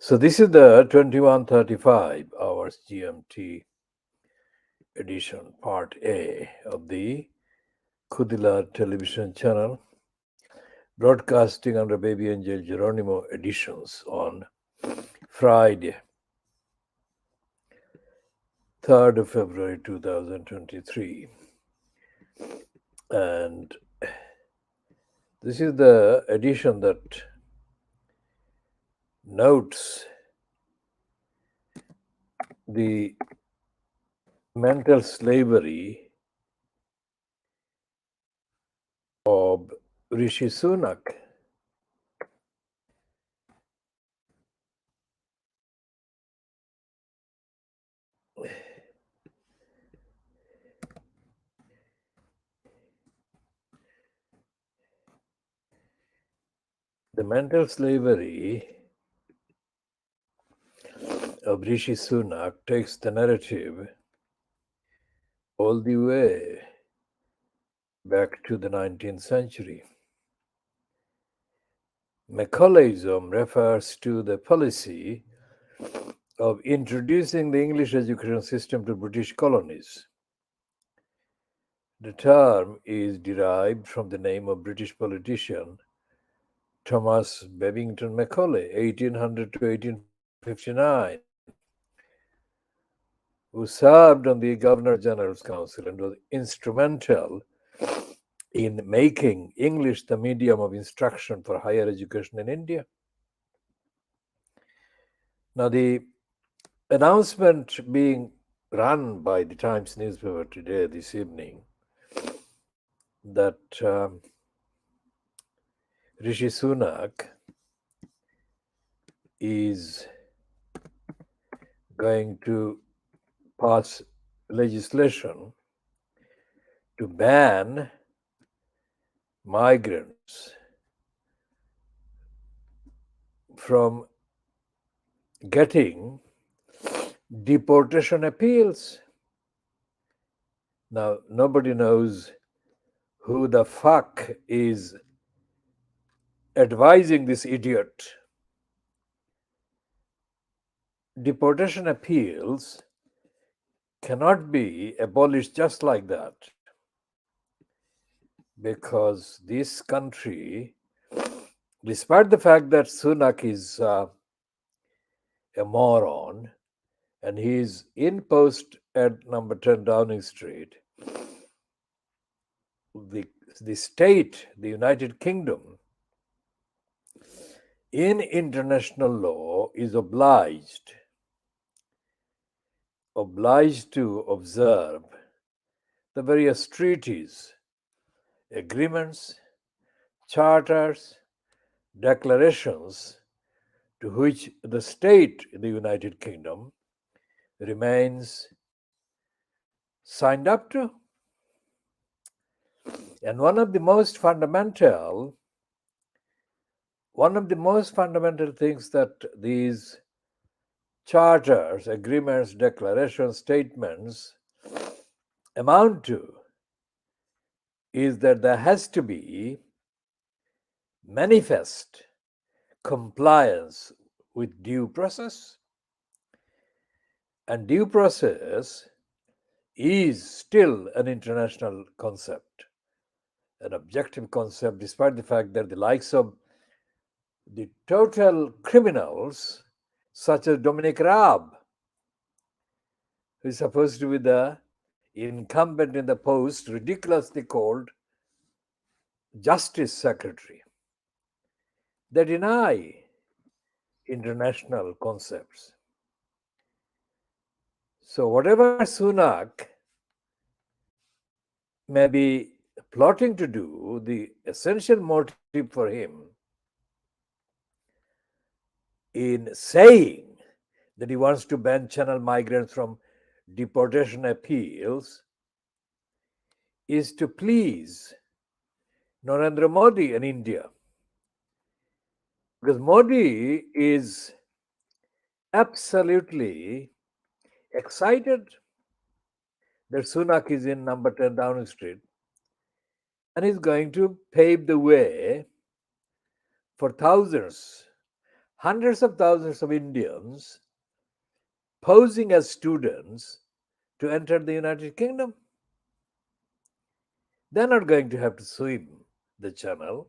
So this is the 21:35 hours GMT edition, part A of the KhoodeelaarTV television channel, broadcasting under Baby Angel Geronimo editions on Friday, 3rd of February 2023. And this is the edition that notes the mental slavery of Rishi Sunak. The mental slavery of Rishi Sunak takes the narrative all the way back to the 19th century. Macaulayism refers to the policy of introducing the English education system to British colonies. The term is derived from the name of British politician Thomas Babington Macaulay, 1800 to 1859, who served on the Governor General's Council and was instrumental in making English the medium of instruction for higher education in India. Now, the announcement being run by the Times newspaper today, this evening, that Rishi Sunak is going to pass legislation to ban migrants from getting deportation appeals. Now, nobody knows who the fuck is advising this idiot. Deportation appeals cannot be abolished just like that, because this country, despite the fact that Sunak is a moron and he's in post at number 10 Downing Street, the state, the United Kingdom, in international law is obliged to observe the various treaties, agreements, charters, declarations to which the state, the United Kingdom, remains signed up to. And one of the most fundamental things that these charters, agreements, declarations, statements amount to is that there has to be manifest compliance with due process. And due process is still an international concept, an objective concept, despite the fact that the likes of the total criminals, such as Dominic Raab, who is supposed to be the incumbent in the post, ridiculously called Justice Secretary, they deny international concepts. So whatever Sunak may be plotting to do, the essential motive for him in saying that he wants to ban channel migrants from deportation appeals is to please Narendra Modi in India. Because Modi is absolutely excited that Sunak is in number 10 Downing Street and is going to pave the way for thousands, hundreds of thousands of Indians posing as students to enter the United Kingdom. They're not going to have to swim the channel,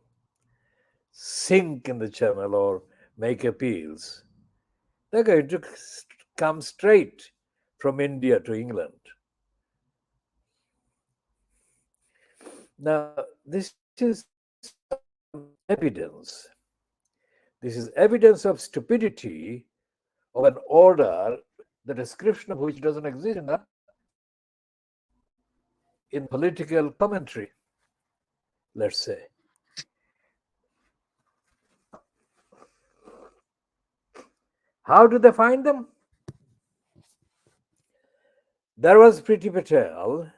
sink in the channel, or make appeals. They're going to come straight from India to England. Now, this is evidence. This is evidence of stupidity of an order, the description of which doesn't exist in political commentary, let's say. How do they find them? There was Priti Patel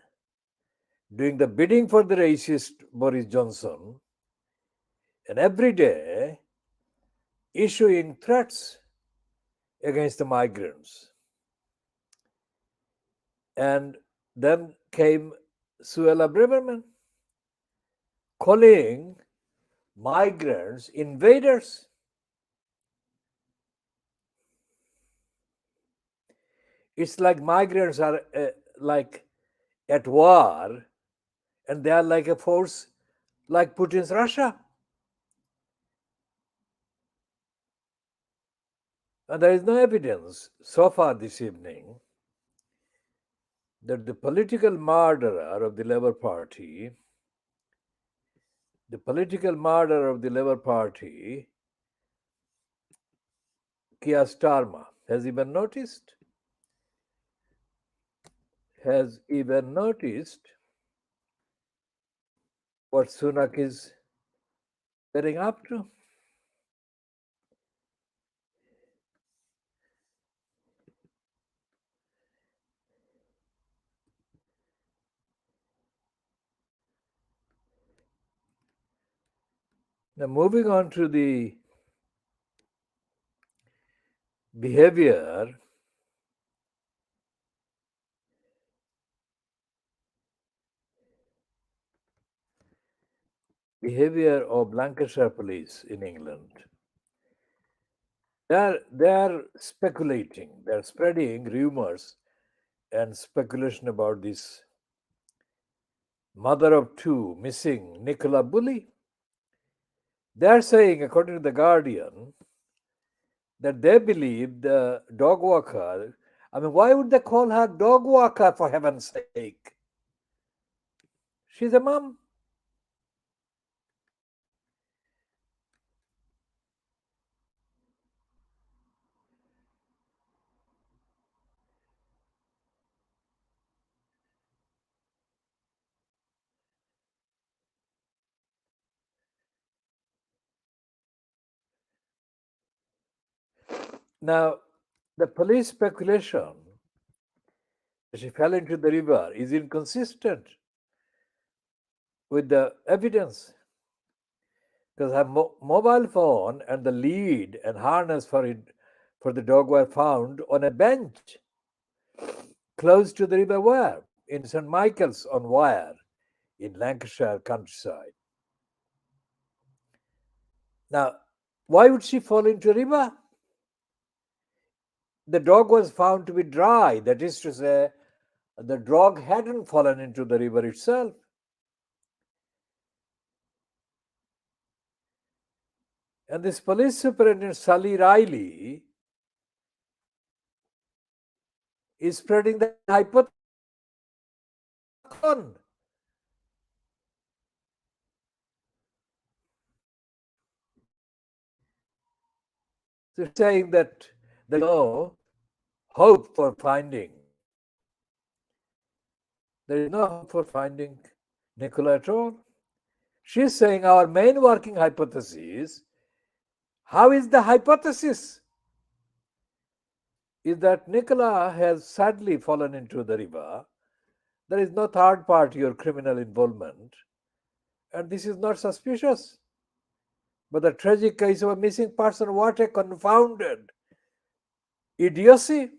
doing the bidding for the racist Boris Johnson, and every day issuing threats against the migrants. And then came Suella Braverman calling migrants invaders. It's like migrants are like at war, and they are like a force like Putin's Russia. And there is no evidence so far this evening that the political murderer of the Labour Party, Keir Starmer, has even noticed what Sunak is getting up to. Now, moving on to the behavior of Lancashire police in England. They are speculating, they're spreading rumors and speculation about this mother of two missing Nicola Bulley. They're saying, according to The Guardian, that they believe the dog walker. I mean, why would they call her dog walker, for heaven's sake? She's a mom. Now, the police speculation that she fell into the river is inconsistent with the evidence, because her mobile phone and the lead and harness for the dog were found on a bench close to the River Ware in St. Michael's on Wire in Lancashire countryside. Now, why would she fall into a river? The dog was found to be dry, that is to say, the dog hadn't fallen into the river itself. And this police superintendent, Sally Riley, is spreading the hypothesis. So saying that there is no hope for finding. There is no hope for finding Nicola at all. She's saying our main working hypothesis. How is the hypothesis? Is that Nicola has sadly fallen into the river. There is no third party or criminal involvement. And this is not suspicious. But the tragic case of a missing person, what a confounded idiocy.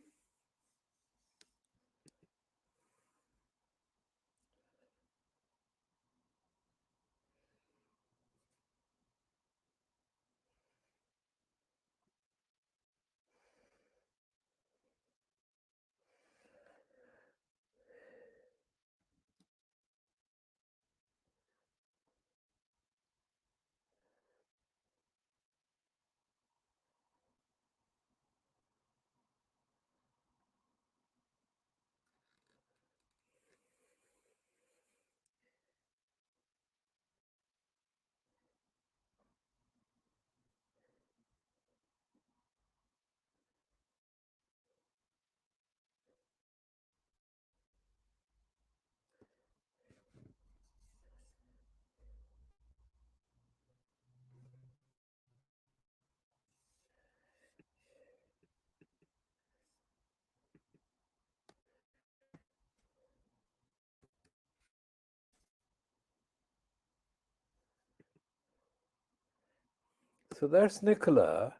So that's Nicola.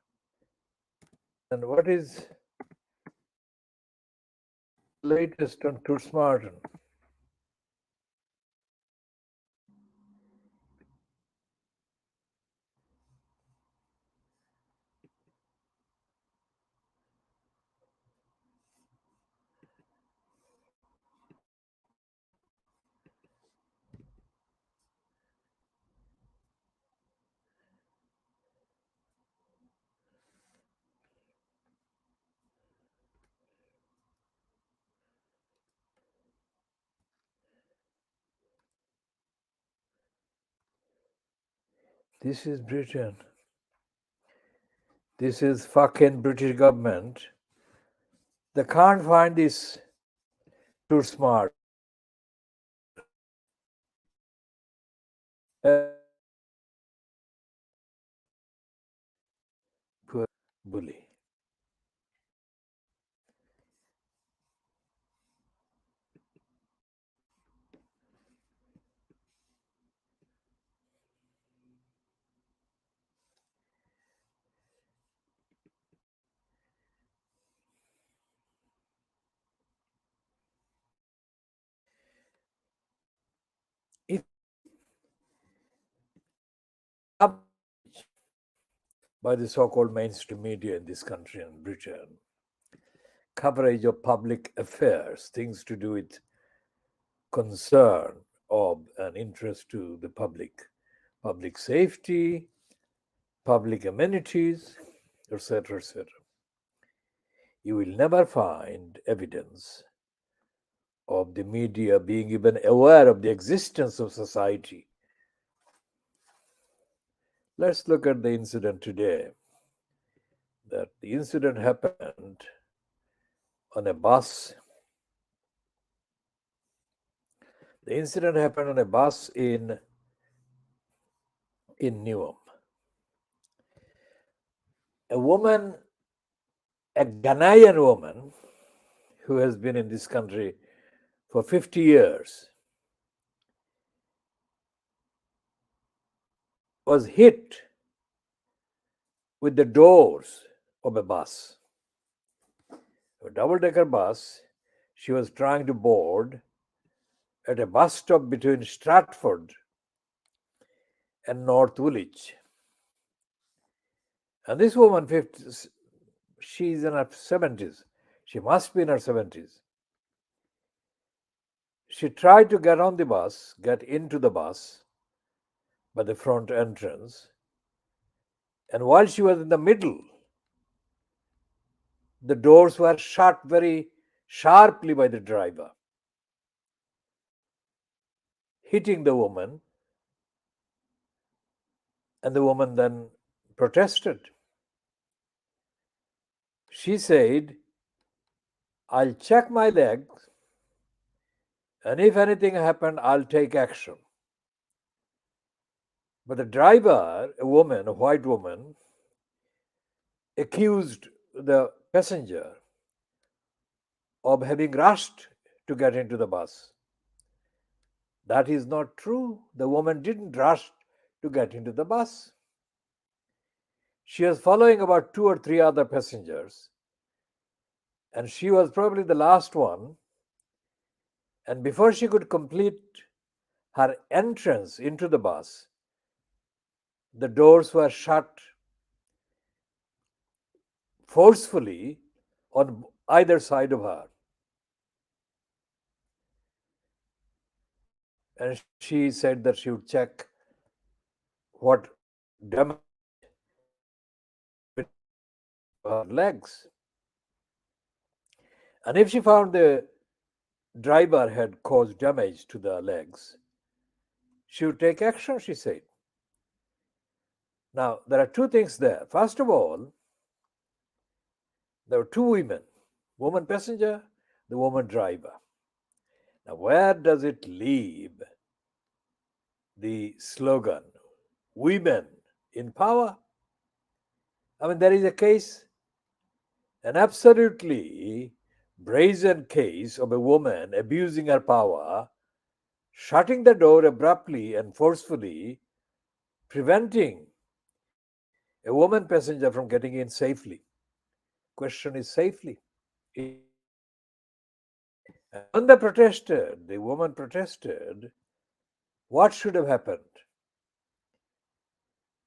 And what is latest on Toots Martin? This is Britain. This is fucking British government. They can't find this too smart. Poor bully. If by the so-called mainstream media in this country and Britain, coverage of public affairs, things to do with concern of and interest to the public safety, public amenities, etc., etc. You will never find evidence of the media being even aware of the existence of society. Let's look at the incident today. That the incident happened on a bus. The incident happened on a bus in Newham. A woman, a Ghanaian woman who has been in this country for 50 years, was hit with the doors of a bus, a double-decker bus. She was trying to board at a bus stop between Stratford and North Woolwich. And this woman, she's in her 70s. She must be in her 70s. She tried to get on the bus, get into the bus by the front entrance. And while she was in the middle, the doors were shut very sharply by the driver, hitting the woman. And the woman then protested. She said, I'll check my legs, and if anything happened, I'll take action. But the driver, a woman, a white woman, accused the passenger of having rushed to get into the bus. That is not true. The woman didn't rush to get into the bus. She was following about 2 or 3 other passengers, and she was probably the last one. And before she could complete her entrance into the bus, the doors were shut forcefully on either side of her. And she said that she would check what damage her legs. And if she found the driver had caused damage to the legs, she would take action, she said. Now, there are 2 things there. First of all, there were 2 women, woman passenger, the woman driver. Now, where does it leave the slogan, women in power? I mean, there is a case, an absolutely brazen case of a woman abusing her power, shutting the door abruptly and forcefully, preventing a woman passenger from getting in safely. Question is safely. And when the woman protested, what should have happened?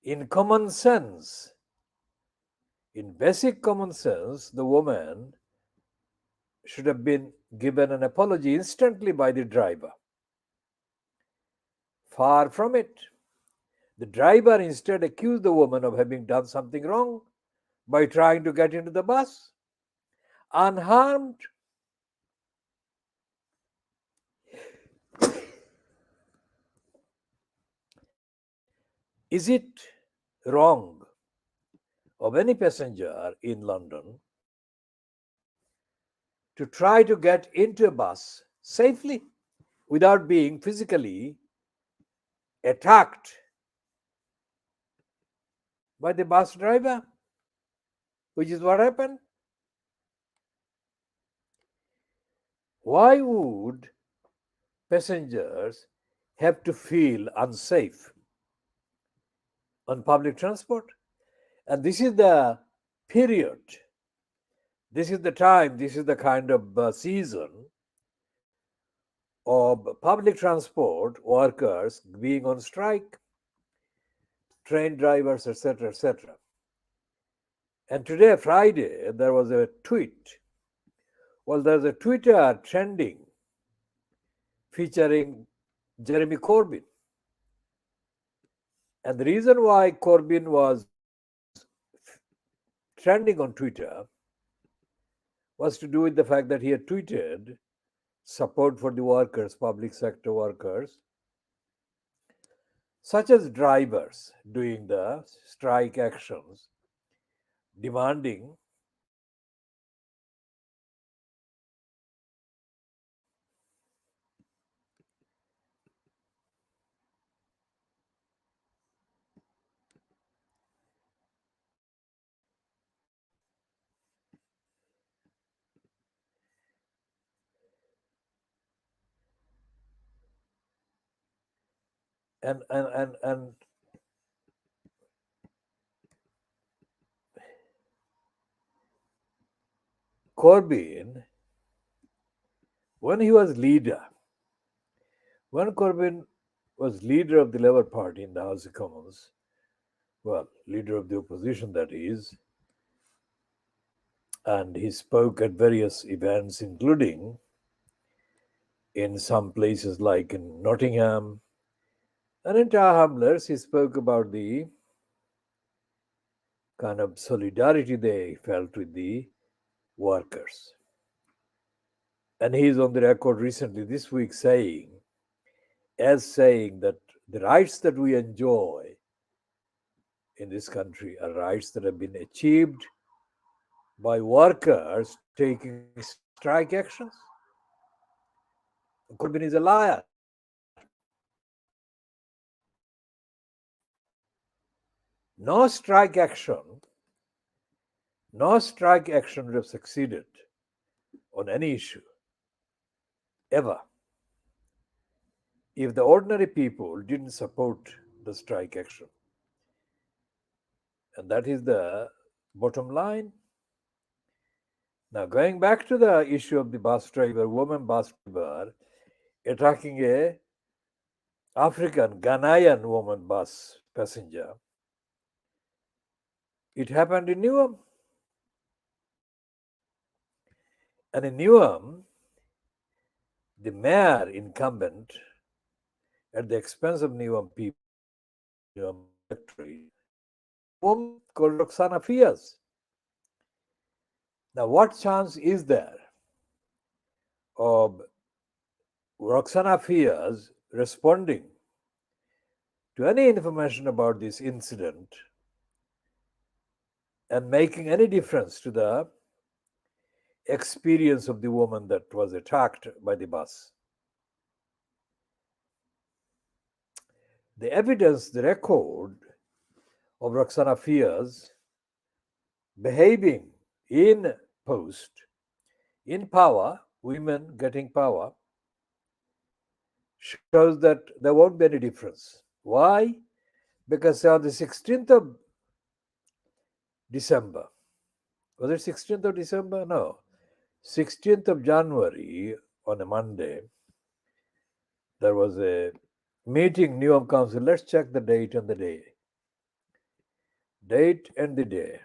In common sense, in basic common sense, the woman should have been given an apology instantly by the driver. Far from it. The driver instead accused the woman of having done something wrong by trying to get into the bus unharmed. Is it wrong of any passenger in London to try to get into a bus safely without being physically attacked by the bus driver, which is what happened? Why would passengers have to feel unsafe on public transport? And this is the period, this is the time, this is the kind of season of public transport workers being on strike, train drivers, etc., etc. And today, Friday, there was a tweet. Well, there's a Twitter trending featuring Jeremy Corbyn. And the reason why Corbyn was trending on Twitter was to do with the fact that he had tweeted support for the workers, public sector workers, such as drivers doing the strike actions, demanding and Corbyn, when he was leader, when Corbyn was leader of the Labour Party in the House of Commons, well, leader of the opposition that is, and he spoke at various events, including in some places like in Nottingham and in Tower Hamlets, he spoke about the kind of solidarity they felt with the workers. And he is on the record recently this week saying that the rights that we enjoy in this country are rights that have been achieved by workers taking strike actions. Corbyn is a liar. No strike action would have succeeded on any issue ever if the ordinary people didn't support the strike action. And that is the bottom line. Now, going back to the issue of the bus driver, woman bus driver attacking a African Ghanaian woman bus passenger. It happened in Newham. And in Newham, the mayor incumbent, at the expense of Newham people, Newham electorate, woman called Roxana Fias. Now, what chance is there of Roxana Fias responding to any information about this incident and making any difference to the experience of the woman that was attacked by the bus? The evidence, the record of Roxana Fias behaving in post, in power, women getting power, shows that there won't be any difference. Why? Because on the 16th of December. Was it 16th of December? No. 16th of January on a Monday, there was a meeting, Newham Council. Let's check the date and the day. Date and the day.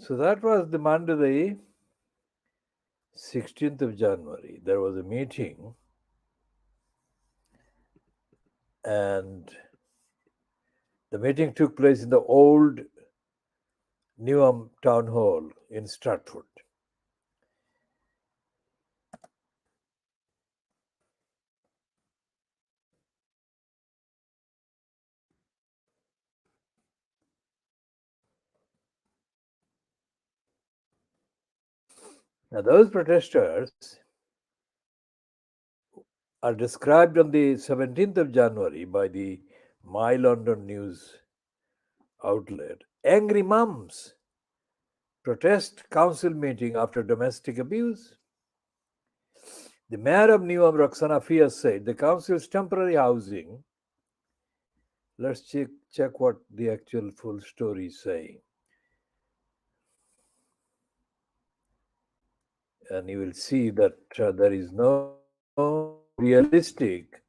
So that was the Monday, the 16th of January. There was a meeting, and the meeting took place in the old Newham Town Hall in Stratford. Now, those protesters are described on the 17th of January by the My London News outlet. Angry mums protest council meeting after domestic abuse. The mayor of Newham, Roxana Fias, said the council's temporary housing. Let's check what the actual full story is saying. And you will see that there is no realistic.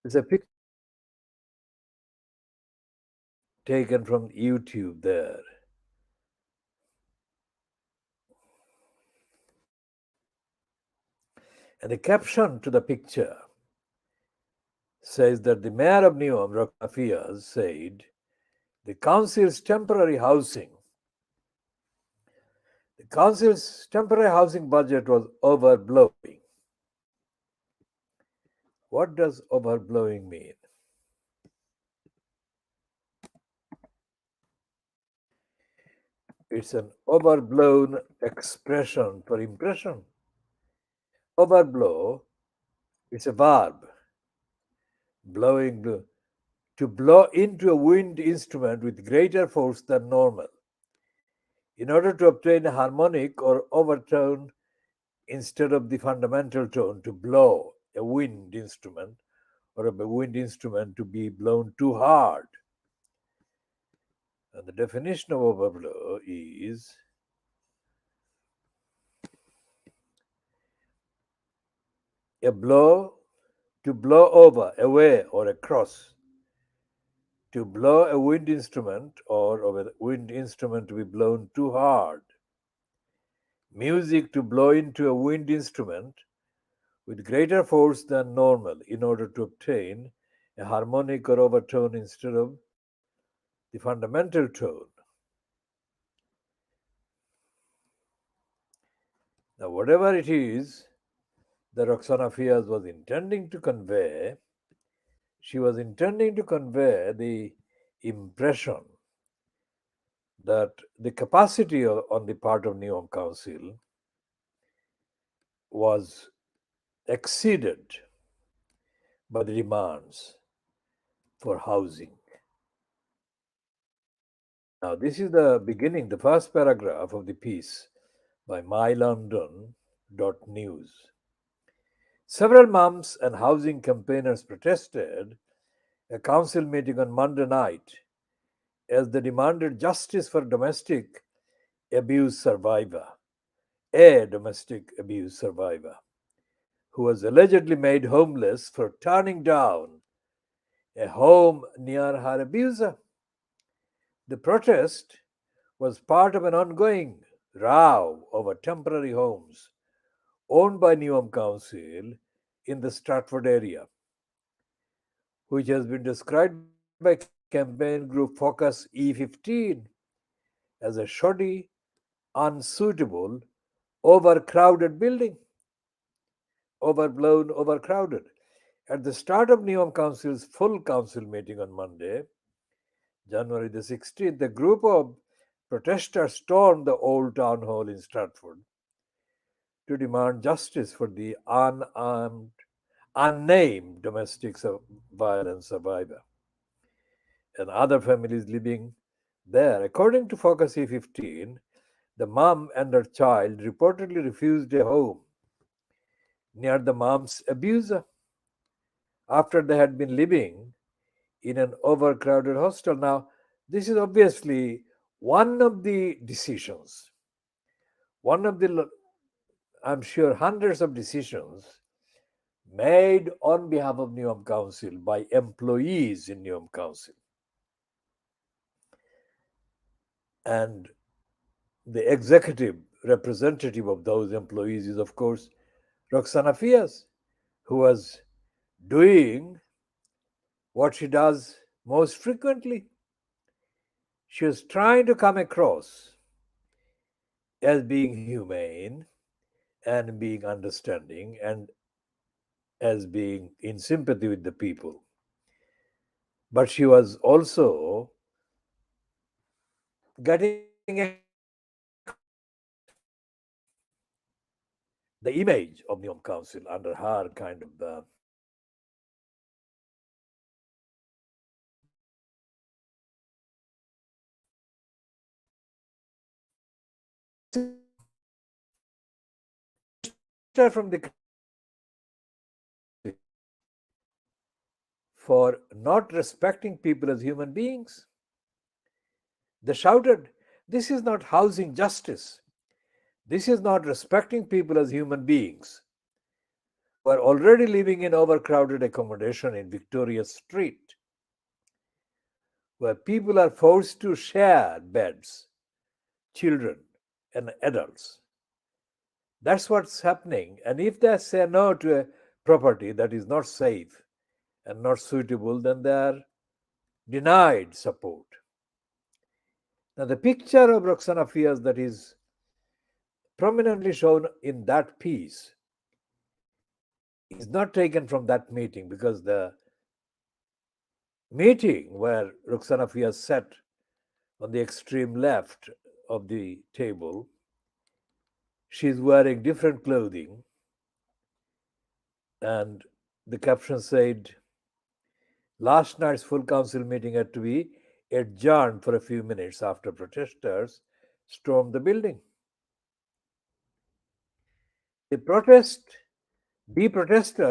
It's a picture taken from YouTube there. And the caption to the picture says that the mayor of Newham, Roxana Fias, said the council's temporary housing. The council's temporary housing budget was overblowing. What does overblowing mean? It's an overblown expression for impression. Overblow is a verb. Blowing, to blow into a wind instrument with greater force than normal. In order to obtain a harmonic or overtone instead of the fundamental tone, to blow a wind instrument or a wind instrument to be blown too hard. And the definition of overblow is a blow, to blow over, away, or across. To blow a wind instrument or of a wind instrument to be blown too hard. Music, to blow into a wind instrument with greater force than normal in order to obtain a harmonic or overtone instead of the fundamental tone. Now, whatever it is that Roxana Fias was intending to convey, she was intending to convey the impression that the capacity on the part of Newham Council was exceeded by the demands for housing. Now, this is the beginning, the first paragraph of the piece by mylondon.news. Several mums and housing campaigners protested a council meeting on Monday night as they demanded justice for domestic abuse survivor, a domestic abuse survivor, who was allegedly made homeless for turning down a home near her abuser. The protest was part of an ongoing row over temporary homes owned by Newham Council in the Stratford area, which has been described by campaign group Focus E15 as a shoddy, unsuitable, overcrowded building, overblown, overcrowded. At the start of Neom Council's full council meeting on Monday, January the 16th, a group of protesters stormed the old town hall in Stratford to demand justice for the unnamed domestic violence survivor and other families living there. According to Focus E15, the mom and her child reportedly refused a home near the mom's abuser after they had been living in an overcrowded hostel. Now, this is obviously one of the decisions, one of the, I'm sure, hundreds of decisions made on behalf of Neom Council by employees in Neom Council. And the executive representative of those employees is, of course, Roxana Fias, who was doing what she does most frequently. She was trying to come across as being humane and being understanding and as being in sympathy with the people. But she was also getting across the image of Neom Council under her kind of from the for not respecting people as human beings. They shouted, "This is not housing justice. This is not respecting people as human beings who are already living in overcrowded accommodation in Victoria Street, where people are forced to share beds, children and adults. That's what's happening. And if they say no to a property that is not safe and not suitable, then they are denied support." Now, the picture of Roxana Fias that is prominently shown in that piece is not taken from that meeting, because the meeting where Roxana Fias sat on the extreme left of the table, she's wearing different clothing, and the caption said, "Last night's full council meeting had to be adjourned for a few minutes after protesters stormed the building." The protester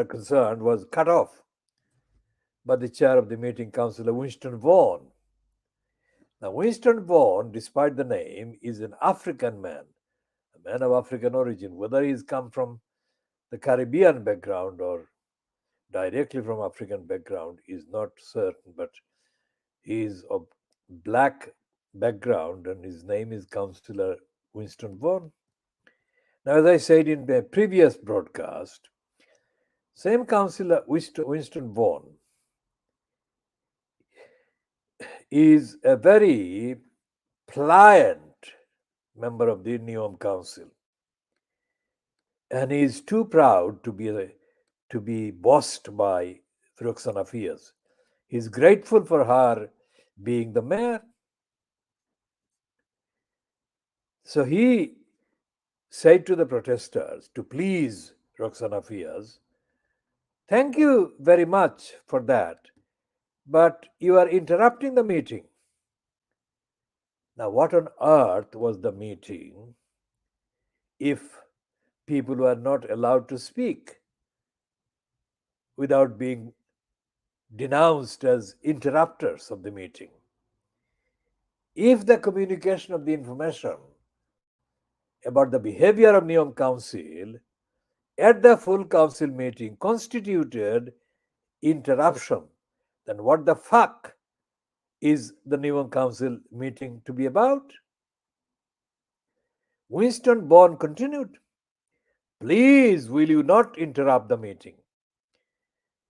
concerned was cut off by the chair of the meeting, Councillor Winston Vaughan. Now, Winston Vaughan, despite the name, is an African man, a man of African origin. Whether he's come from the Caribbean background or directly from African background is not certain, but he is of black background and his name is Councillor Winston Vaughan. Now, as I said in the previous broadcast, same Councillor Winston Vaughan is a very pliant member of the Neom Council, and he is too proud to be bossed by Roxana Fias. He's grateful for her being the mayor. So he said to the protesters to please Roxana Fias, "Thank you very much for that, but you are interrupting the meeting." Now, what on earth was the meeting if people were not allowed to speak without being denounced as interrupters of the meeting? If the communication of the information about the behavior of Neom Council at the full council meeting constituted interruption, then what the fuck is the Neom Council meeting to be about? Winston Vaughan continued, "Please, will you not interrupt the meeting?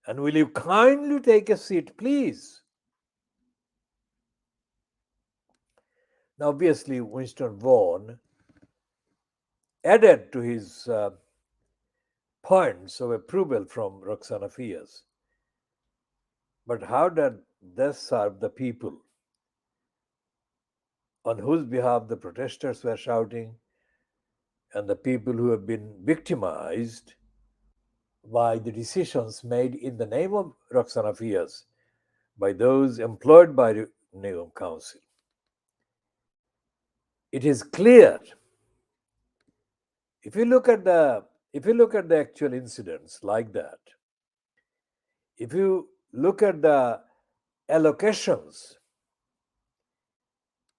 And will you kindly take a seat, please?" Now, obviously, Winston Vaughan added to his points of approval from Roxana Fias. But how did this serve the people on whose behalf the protesters were shouting and the people who have been victimized by the decisions made in the name of Roxana Fias by those employed by the Nigam Council? It is clear if you look at the actual incidents like that, if you look at the allocations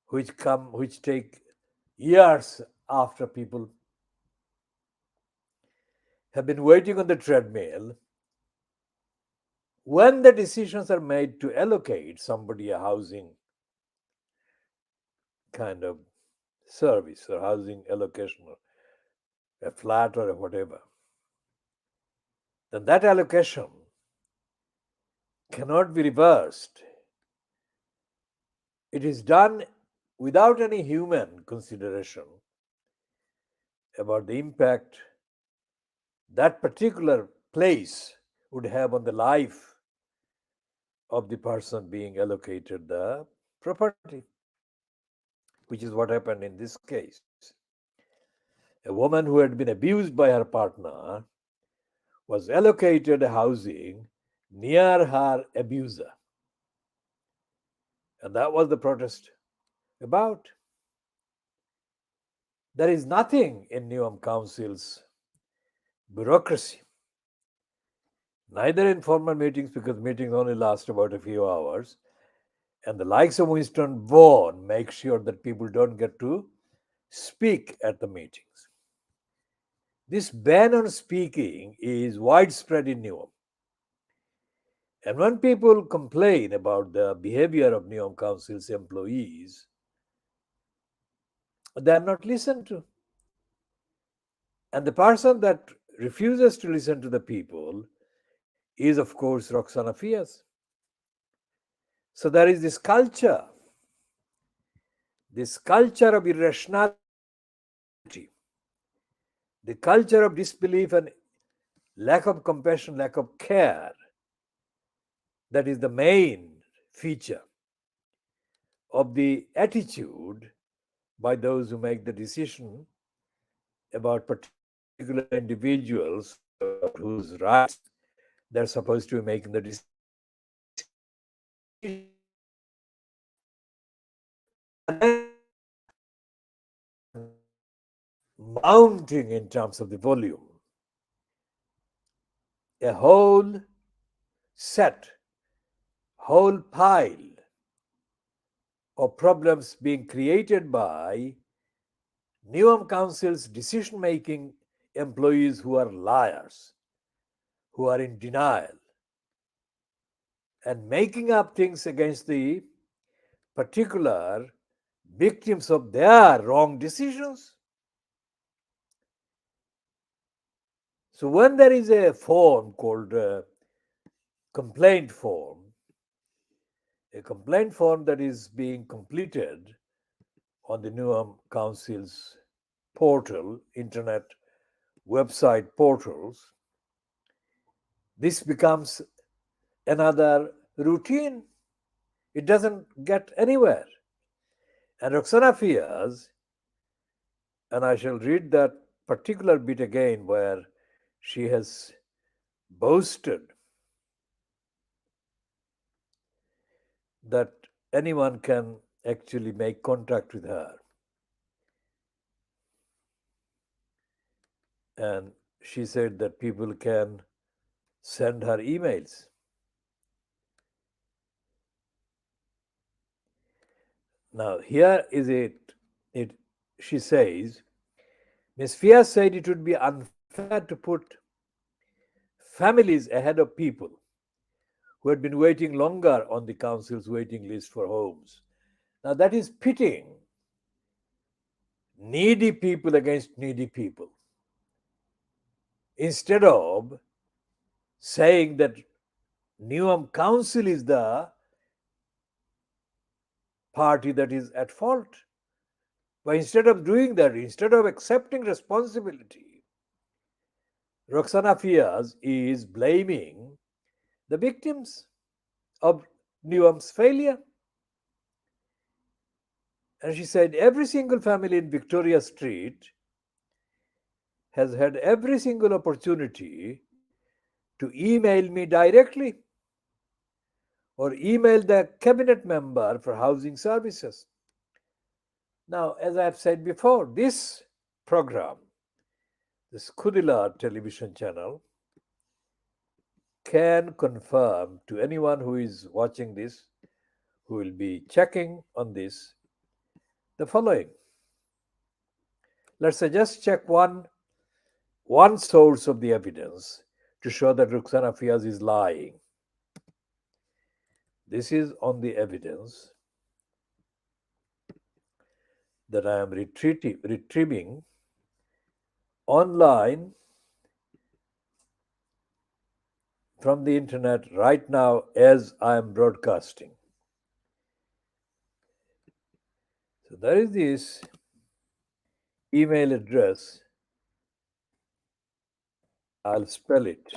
which take years after people have been waiting on the treadmill, when the decisions are made to allocate somebody a housing kind of service or housing allocation or a flat or a whatever, then that allocation cannot be reversed. It is done without any human consideration about the impact that particular place would have on the life of the person being allocated the property, which is what happened in this case. A woman who had been abused by her partner was allocated housing near her abuser. And that was the protest about. There is nothing in Newham Council's bureaucracy, neither in formal meetings, because meetings only last about a few hours, and the likes of Winston Vaughan make sure that people don't get to speak at the meetings. This ban on speaking is widespread in Newham. And when people complain about the behavior of Newham Council's employees, they are not listened to. And the person that refuses to listen to the people is, of course, Roxana Fias. So there is this culture of irrationality, the culture of disbelief and lack of compassion, lack of care, that is the main feature of the attitude by those who make the decision about particular individuals about whose rights they're supposed to be making the decision. And then mounting in terms of the volume, a set, whole pile of problems being created by Newham Council's decision making employees who are liars, who are in denial, and making up things against the particular victims of their wrong decisions. So, when there is a form called complaint form, a complaint form that is being completed on the Newham Council's portal, internet website portals, this becomes another routine. It doesn't get anywhere. And Roxana Fias, and I shall read that particular bit again where she has boasted that anyone can actually make contact with her. And she said that people can send her emails. Now, here is she says, Ms. Fias said it would be unfair to put families ahead of people who had been waiting longer on the council's waiting list for homes. Now, that is pitting needy people against needy people. Instead of saying that Newham Council is the party that is at fault, But instead of doing that, instead of accepting responsibility, Roxana Fiaz is blaming the victims of Newham's failure. And she said every single family in Victoria Street has had every single opportunity to email me directly or email the cabinet member for housing services. Now, as I have said before, this program, this Khoodeelaar television channel, can confirm to anyone who is watching this, who will be checking on this, the following. Let's say just check one source of the evidence to show that Rukhsana Fiaz is lying. This is on the evidence that I am retrieving online from the internet right now as I am broadcasting. So there is this email address. I'll spell it.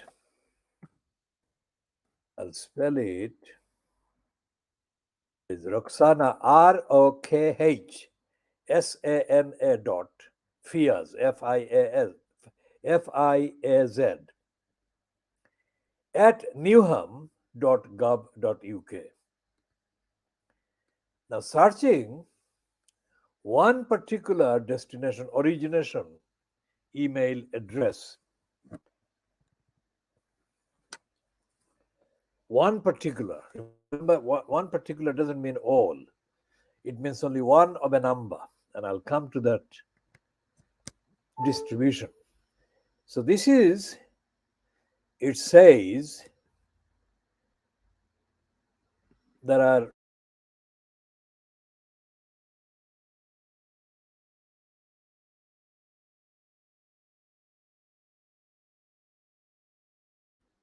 Is Roxana, ROKHSANA dot Fiaz, FIAZ at newham.gov.uk. Now, searching one particular destination, origination email address, one particular, remember, one particular doesn't mean all, it means only one of a number, and I'll come to that distribution. So, this is, it says there are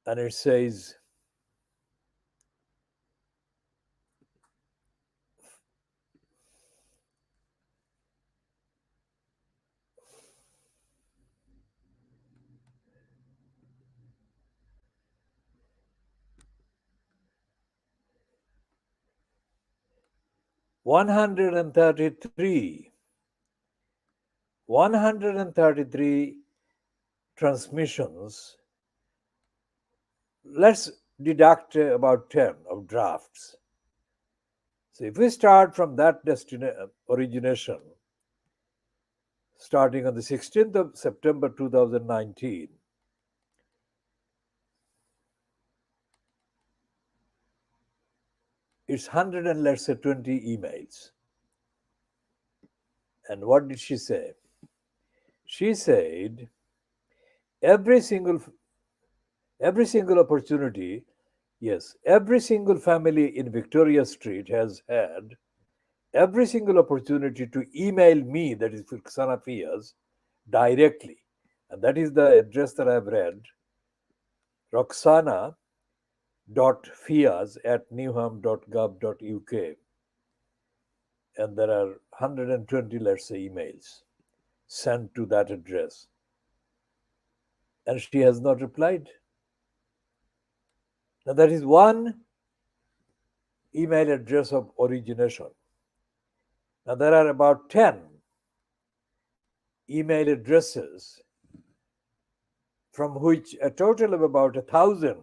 and it says 133 transmissions. Let's deduct about 10 of drafts. So if we start from that origination, starting on the 16th of September 2019, it's 100 and let's say 20 emails. And what did she say? She said every single opportunity, yes, every single family in Victoria Street has had every single opportunity to email me, that is Roxana Fiaz, directly. And that is the address that I've read, roxana.fiaz@newham.gov.uk. And there are 120, let's say, emails sent to that address. And she has not replied. Now, that is one email address of origination. Now, there are about 10 email addresses from which a total of about 1,000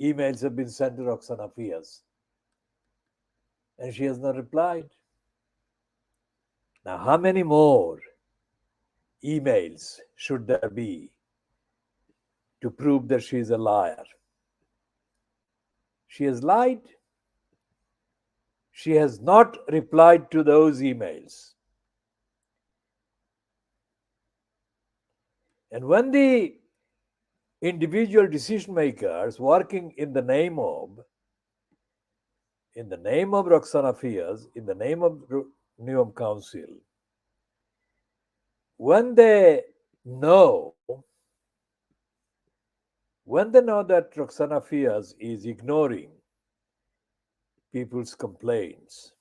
emails have been sent to Roxana Fiaz. And she has not replied. Now, how many more emails should there be to prove that she is a liar? She has lied. She has not replied to those emails. And when the individual decision makers working in the name of Roxana Fiaz, in the name of Newham Council, when they know that Roxana Fiaz is ignoring people's complaints,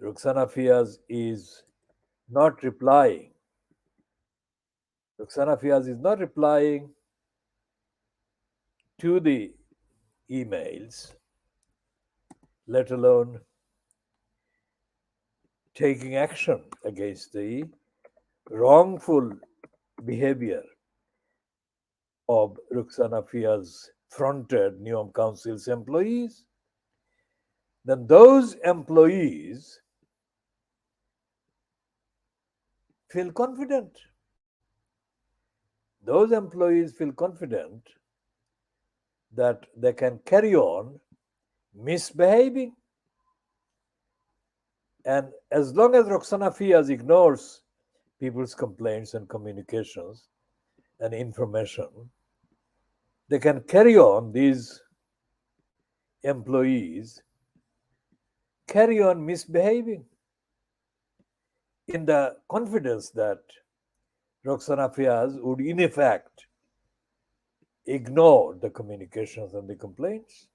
Ruxana Fiaz is not replying. Ruxana Fiaz is not replying to the emails, let alone taking action against the wrongful behavior of Ruxana Fiaz fronted Neom Council's employees, then those employees feel confident. Those employees feel confident that they can carry on misbehaving. And as long as Roxana Fiaz ignores people's complaints and communications and information, they can carry on, these employees carry on misbehaving in the confidence that Roxana Fiaz would in effect ignore the communications and the complaints.